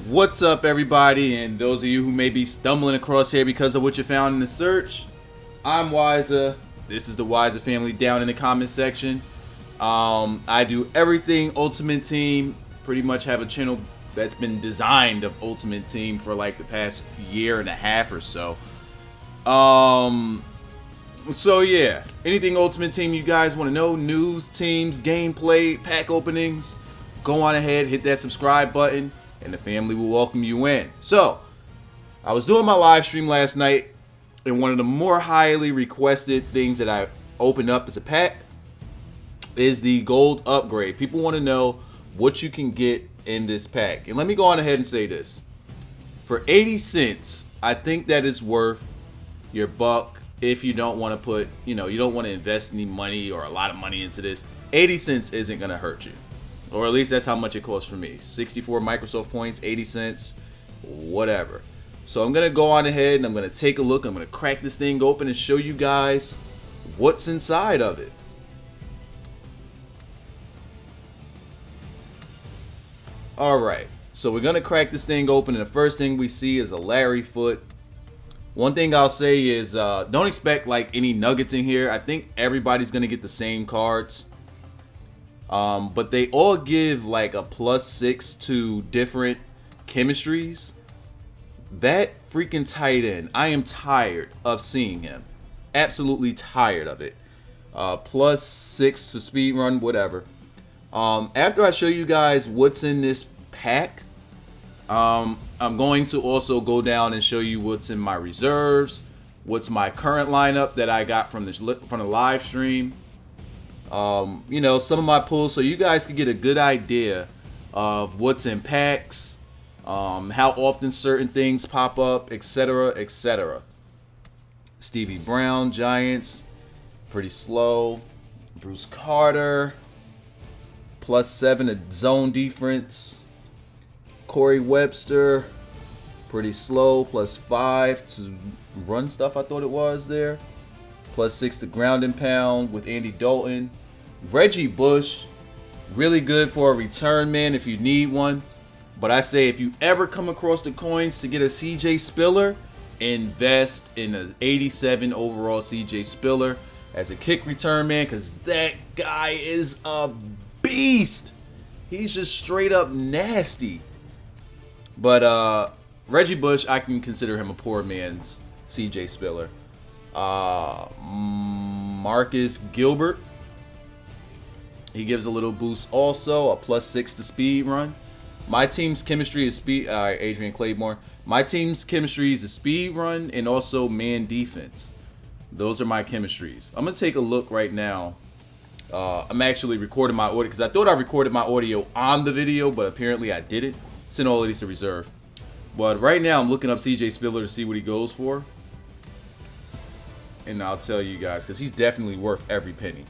What's up, everybody, and those of you who may be stumbling across here because of what you found in the search? I'm Wyza. This is the Wyza family down in the comment section. I do everything Ultimate Team. Pretty much have a channel that's been designed of Ultimate Team for like the past year and a half or so. So yeah, anything Ultimate Team you guys want to know, news, teams, gameplay, pack openings, go on ahead, hit that subscribe button, and the family will welcome you in. So, I was doing my live stream last night, and one of the more highly requested things that I opened up as a pack is the gold upgrade. People want to know what you can get in this pack. And let me go on ahead and say this. For 80 cents, I think that is worth your buck if you don't want to put, you don't want to invest any money or a lot of money into this. 80 cents isn't going to hurt you. Or at least that's how much it costs for me. 64 Microsoft points, 80 cents, whatever. So I'm going to go on ahead and I'm going to take a look. I'm going to crack this thing open and show you guys what's inside of it. Alright, so we're going to crack this thing open, and the first thing we see is a Larry foot. One thing I'll say is don't expect like any nuggets in here. I think everybody's going to get the same cards. But they all give like a +6 to different chemistries. That freaking tight end, I am tired of seeing him. Absolutely tired of it. +6 to speed run, whatever. After I show you guys what's in this pack, I'm going to also go down and show you what's in my reserves, what's my current lineup that I got from the live stream. Some of my pulls, so you guys can get a good idea of what's in packs, how often certain things pop up, etc., etc. Stevie Brown, Giants, pretty slow. Bruce Carter, +7 to zone defense. Corey Webster, pretty slow, +5 to run stuff, I thought it was there. +6 to ground and pound with Andy Dalton. Reggie Bush, really good for a return man if you need one. But I say if you ever come across the coins to get a CJ Spiller, invest in an 87 overall CJ Spiller as a kick return man, because that guy is a beast. He's just straight up nasty. But Reggie Bush, I can consider him a poor man's CJ Spiller. Marcus Gilbert, he gives a little boost also, a +6 to speed run. My team's chemistry is speed. Adrian Claiborne. My team's chemistry is a speed run and also man defense. Those are my chemistries. I'm gonna take a look right now. I'm actually recording my audio because I thought I recorded my audio on the video, but apparently I didn't. Send all of these to reserve. But right now I'm looking up CJ Spiller to see what he goes for. And I'll tell you guys, because he's definitely worth every penny.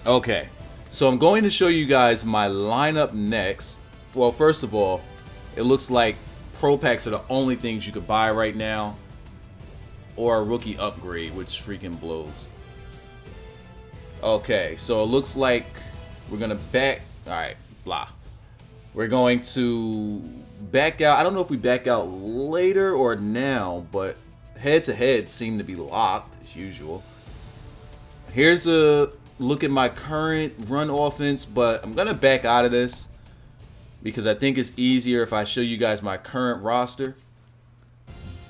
Okay, so I'm going to show you guys my lineup next. Well, first of all, it looks like Pro Packs are the only things you could buy right now. Or a rookie upgrade, which freaking blows. Okay, so it looks like we're going to back... Alright, blah. We're going to back out. I don't know if we back out later or now, but head-to-head seem to be locked, as usual. Here's a look at my current run offense, but I'm going to back out of this because I think it's easier if I show you guys my current roster.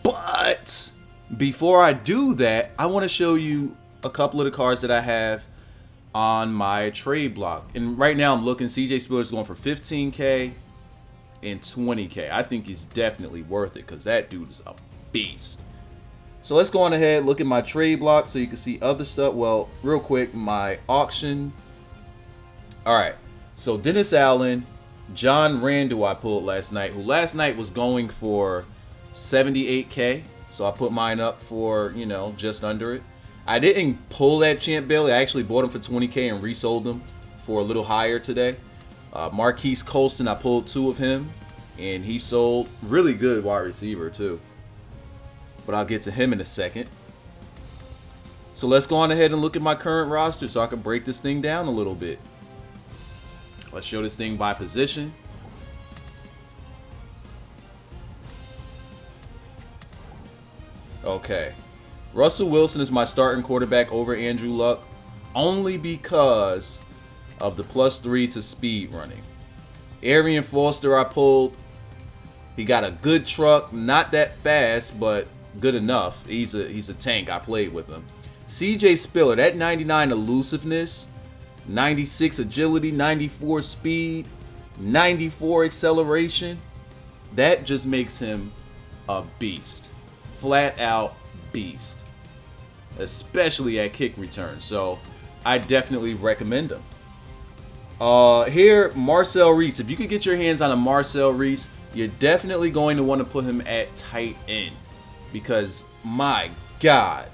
But before I do that, I want to show you a couple of the cards that I have on my trade block. And right now I'm looking, CJ Spiller's going for 15K and 20K. I think he's definitely worth it because that dude is a beast. So let's go on ahead, look at my trade block so you can see other stuff. Well, real quick, my auction. Alright, so Dennis Allen, John Randall I pulled last night, who last night was going for 78K. So I put mine up for, just under it. I didn't pull that Champ Bailey. I actually bought him for 20K and resold him for a little higher today. Marquise Colston, I pulled 2 of him, and he sold. Really good wide receiver, too. But I'll get to him in a second. So let's go on ahead and look at my current roster so I can break this thing down a little bit. Let's show this thing by position. Okay. Russell Wilson is my starting quarterback over Andrew Luck only because of the +3 to speed running. Arian Foster I pulled. He got a good truck, not that fast, but good enough. He's a tank. I played with him. CJ Spiller, that 99 elusiveness, 96 agility, 94 speed, 94 acceleration, that just makes him a beast. Flat out beast. Especially at kick return. So I definitely recommend him. Here, Marcel Reese. If you could get your hands on a Marcel Reese, you're definitely going to want to put him at tight end. Because, my God,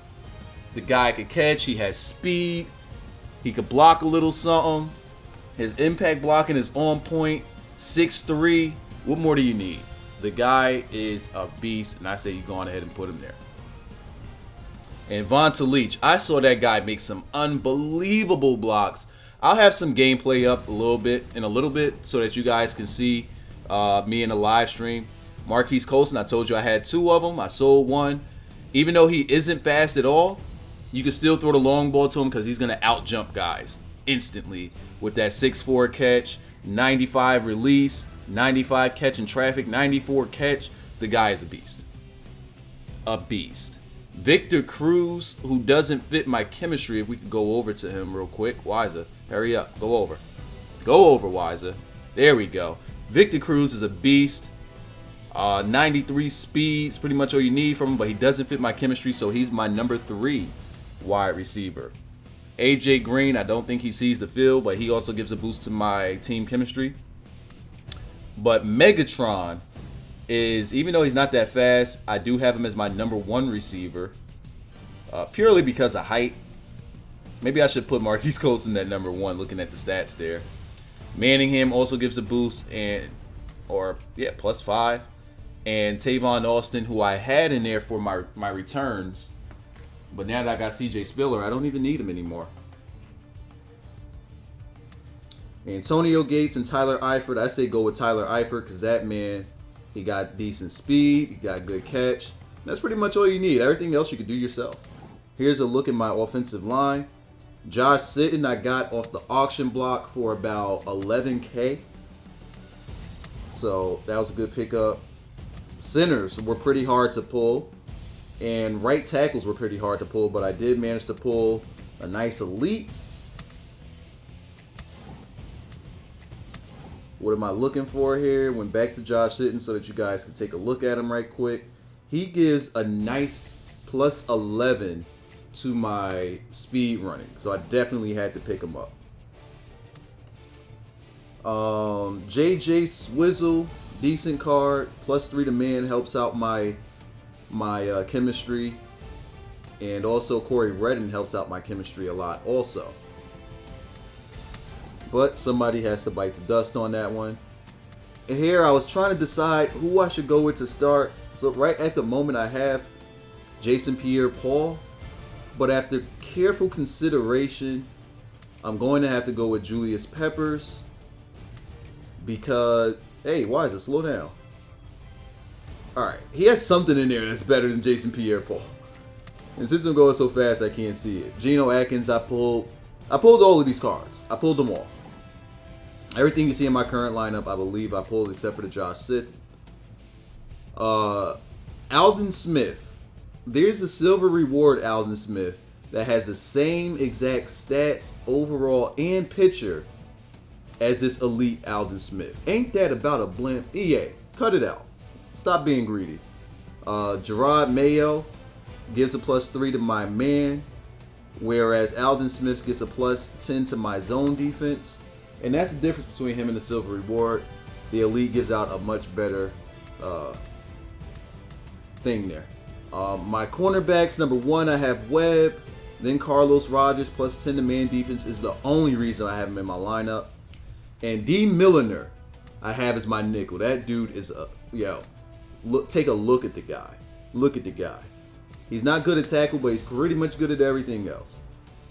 the guy could catch. He has speed. He could block a little something. His impact blocking is on point. 6'3". What more do you need? The guy is a beast, and I say you go on ahead and put him there. And Vonta Leach, I saw that guy make some unbelievable blocks. I'll have some gameplay up in a little bit, so that you guys can see me in the live stream. Marquise Colston, I told you I had 2 of them. I sold 1. Even though he isn't fast at all, you can still throw the long ball to him because he's going to out-jump guys instantly with that 6'4 catch, 95 release, 95 catch in traffic, 94 catch. The guy is a beast. A beast. Victor Cruz, who doesn't fit my chemistry. If we could go over to him real quick. Wyza, hurry up. Go over. Go over, Wyza. There we go. Victor Cruz is a beast. 93 speed. It's pretty much all you need from him, but he doesn't fit my chemistry, so he's my number 3 wide receiver. AJ Green, I don't think he sees the field, but he also gives a boost to my team chemistry. But Megatron is, even though he's not that fast, I do have him as my number 1 receiver. Purely because of height. Maybe I should put Marquise Colston at number 1, looking at the stats there. Manningham also gives a boost, +5. And Tavon Austin, who I had in there for my returns. But now that I got CJ Spiller, I don't even need him anymore. Antonio Gates and Tyler Eifert, I say go with Tyler Eifert because that man, he got decent speed, he got good catch. That's pretty much all you need. Everything else you can do yourself. Here's a look at my offensive line. Josh Sitton, I got off the auction block for about $11K. So that was a good pickup. Centers were pretty hard to pull. And right tackles were pretty hard to pull, but I did manage to pull a nice elite. What am I looking for here? Went back to Josh Sitton so that you guys can take a look at him right quick. He gives a nice +11 to my speed running, so I definitely had to pick him up. JJ Swizzle, decent card, +3 to man, helps out my chemistry, and also Corey Redden helps out my chemistry a lot also. But somebody has to bite the dust on that one. And here I was trying to decide who I should go with to start. So right at the moment I have Jason Pierre-Paul, but after careful consideration, I'm going to have to go with Julius Peppers because, hey, why is it? Slow down. Alright, he has something in there that's better than Jason Pierre-Paul. And since I'm going so fast, I can't see it. Geno Atkins, I pulled all of these cards. I pulled them all. Everything you see in my current lineup, I believe I pulled except for the Josh Sitton. Aldon Smith. There's a silver reward Aldon Smith that has the same exact stats, overall, and picture as this elite Aldon Smith. Ain't that about a blimp? EA, cut it out. Stop being greedy. Gerard Mayo gives a +3 to my man, whereas Aldon Smith gets a +10 to my zone defense. And that's the difference between him and the silver reward. The elite gives out a much better thing there. My cornerbacks, number 1, I have Webb. Then Carlos Rogers, +10 to man defense is the only reason I have him in my lineup. And D. Milliner, I have as my nickel. That dude is take a look at the guy. Look at the guy. He's not good at tackle, but he's pretty much good at everything else.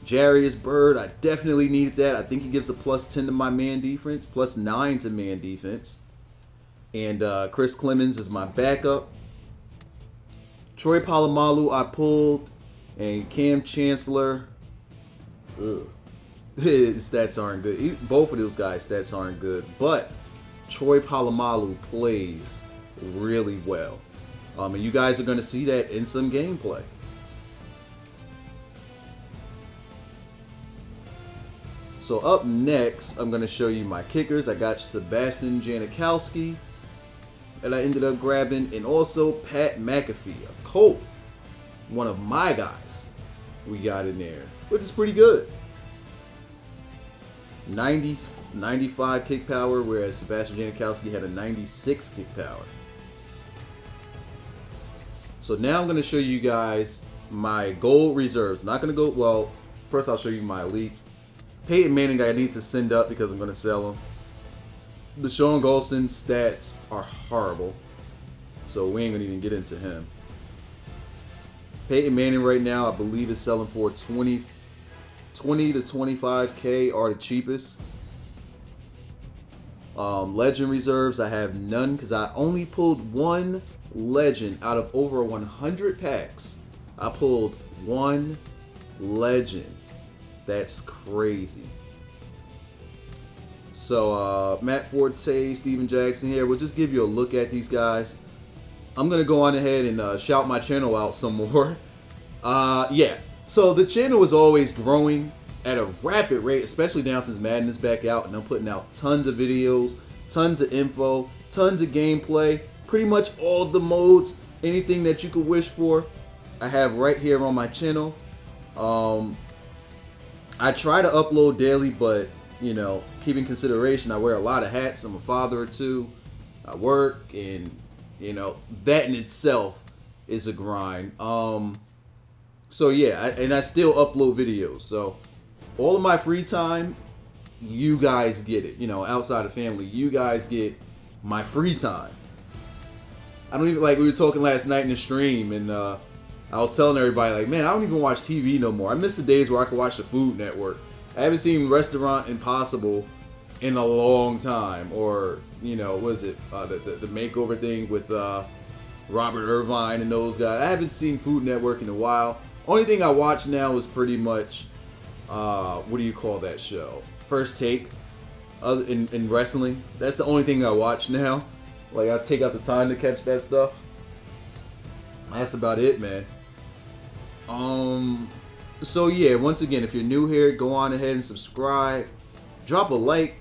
Jarius Byrd, I definitely needed that. I think he gives a +10 to my man defense, +9 to man defense. And Chris Clemens is my backup. Troy Polamalu I pulled, and Cam Chancellor. Ugh. His stats aren't good. Both of those guys' stats aren't good, but Troy Polamalu plays really well. And you guys are going to see that in some gameplay. So up next, I'm going to show you my kickers. I got Sebastian Janikowski that I ended up grabbing, and also Pat McAfee, a Colt, one of my guys we got in there, which is pretty good. 95 kick power, whereas Sebastian Janikowski had a 96 kick power. So now I'm going to show you guys my gold reserves. Not going to go, well, first I'll show you my elites. Peyton Manning I need to send up because I'm going to sell him. Deshaun Golston's stats are horrible, so we ain't going to even get into him. Peyton Manning right now I believe is selling for 20 to 25K are the cheapest. Legend reserves I have none because I only pulled one legend out of over 100 packs. I pulled one legend. That's crazy. So Matt Forte, Steven Jackson here. We'll just give you a look at these guys. I'm gonna go on ahead and shout my channel out some more. Yeah. So the channel is always growing at a rapid rate, especially now since Madden is back out, and I'm putting out tons of videos, tons of info, tons of gameplay, pretty much all of the modes, anything that you could wish for, I have right here on my channel. I try to upload daily, but you know, keeping consideration, I wear a lot of hats. I'm a father of two. I work, and you know, that in itself is a grind. So yeah, and I still upload videos. So all of my free time, you guys get it. You know, outside of family, you guys get my free time. I don't even, like, we were talking last night in the stream, and I was telling everybody, like, man, I don't even watch TV no more. I miss the days where I could watch the Food Network. I haven't seen Restaurant Impossible in a long time, or you know, what is it, the makeover thing with Robert Irvine and those guys. I haven't seen Food Network in a while. Only thing I watch now is pretty much what do you call that show? First Take. In wrestling, that's the only thing I watch now. Like, I take out the time to catch that stuff. That's about it, man. So yeah, once again, if you're new here, go on ahead and subscribe. Drop a like.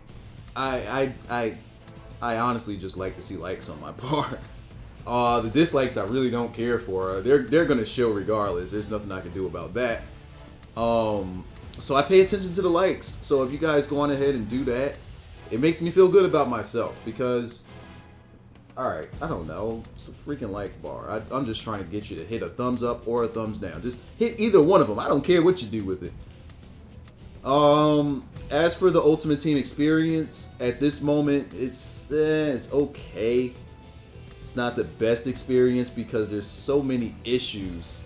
I honestly just like to see likes on my part. The dislikes I really don't care for. They're gonna show regardless. There's nothing I can do about that. So I pay attention to the likes. So if you guys go on ahead and do that, it makes me feel good about myself because, alright, I don't know, it's a freaking like bar. I'm just trying to get you to hit a thumbs up or a thumbs down. Just hit either one of them. I don't care what you do with it. As for the Ultimate Team experience, at this moment, it's okay. It's not the best experience because there's so many issues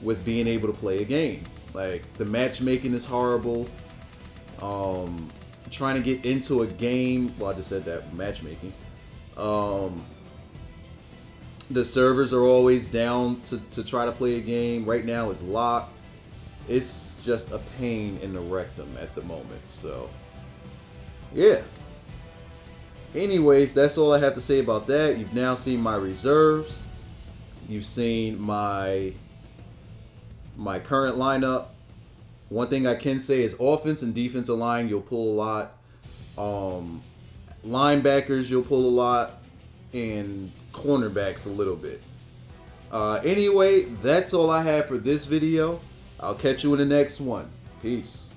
with being able to play a game. Like, the matchmaking is horrible. Trying to get into a game, well, I just said that, matchmaking. The servers are always down to try to play a game. Right now it's locked. It's just a pain in the rectum at the moment. So yeah, anyways, that's all I have to say about that. You've now seen my reserves. You've seen my current lineup. One thing I can say is offense and defensive line, you'll pull a lot. Linebackers, you'll pull a lot. And cornerbacks a little bit. Anyway, that's all I have for this video. I'll catch you in the next one. Peace.